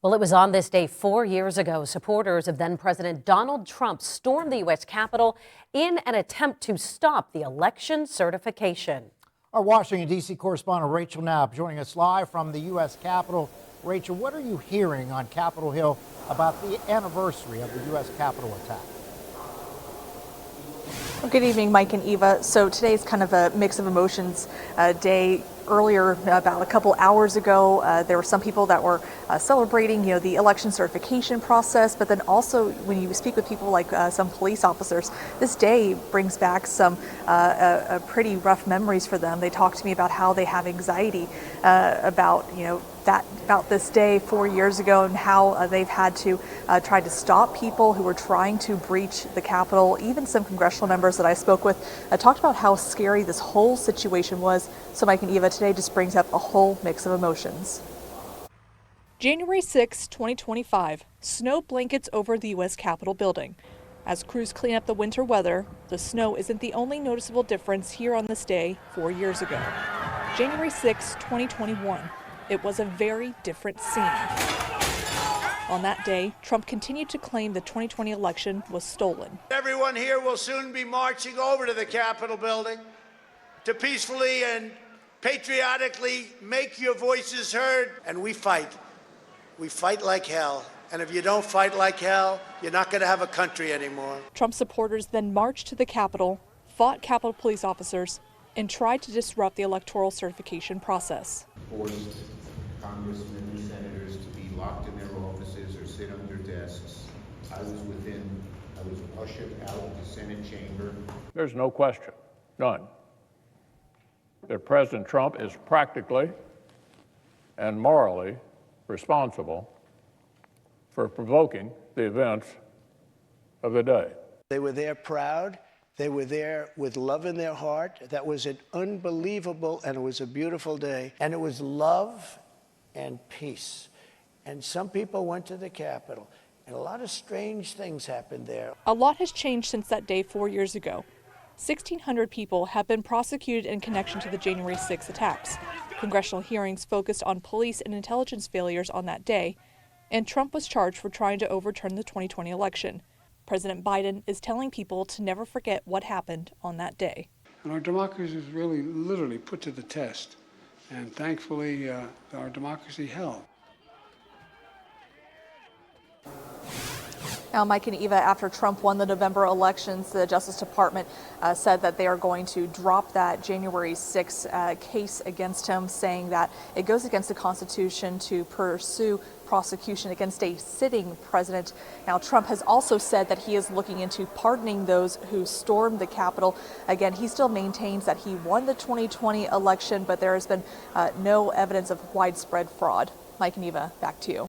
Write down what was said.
Well, it was on this day 4 years ago, supporters of then-President Donald Trump stormed the U.S. Capitol in an attempt to stop the election certification. Our Washington, D.C. correspondent Rachel Knapp joining us live from the U.S. Capitol. Rachel, what are you hearing on Capitol Hill about the anniversary of the U.S. Capitol attack? Well, good evening, Mike and Eva. So today's kind of a mix of emotions day. Earlier, about a couple hours ago, there were some people that were celebrating, the election certification process. But then also, when you speak with people like some police officers, this day brings back some pretty rough memories for them. They talk to me about how they have anxiety about, about this day 4 years ago, and how they've had to try to stop people who were trying to breach the Capitol. Even some congressional members that I spoke with talked about how scary this whole situation was. So Mike and Eva, today just brings up a whole mix of emotions. January 6, 2025, snow blankets over the U.S. Capitol building. As crews clean up the winter weather, the snow isn't the only noticeable difference here on this day 4 years ago. January 6, 2021. It was a very different scene. On that day, Trump continued to claim the 2020 election was stolen. Everyone here will soon be marching over to the Capitol building to peacefully and patriotically make your voices heard. And we fight. We fight like hell. And if you don't fight like hell, you're not going to have a country anymore. Trump supporters then marched to the Capitol, fought Capitol police officers, and tried to disrupt the electoral certification process. Forced congressmen and senators to be locked in their offices or sit on their desks. I was ushered out of the Senate chamber. There's no question, none, that President Trump is practically and morally responsible for provoking the events of the day. They were there proud. They were there with love in their heart. That was an unbelievable, and it was a beautiful day. And it was love and peace. And some people went to the Capitol, and a lot of strange things happened there. A lot has changed since that day 4 years ago. 1,600 people have been prosecuted in connection to the January 6 attacks. Congressional hearings focused on police and intelligence failures on that day, and Trump was charged for trying to overturn the 2020 election. President Biden is telling people to never forget what happened on that day. And our democracy was really literally put to the test. And thankfully, our democracy held. Now, Mike and Eva, after Trump won the November elections, the Justice Department said that they are going to drop that January 6 case against him, saying that it goes against the Constitution to pursue prosecution against a sitting president. Now, Trump has also said that he is looking into pardoning those who stormed the Capitol. Again, he still maintains that he won the 2020 election, but there has been no evidence of widespread fraud. Mike and Eva, back to you.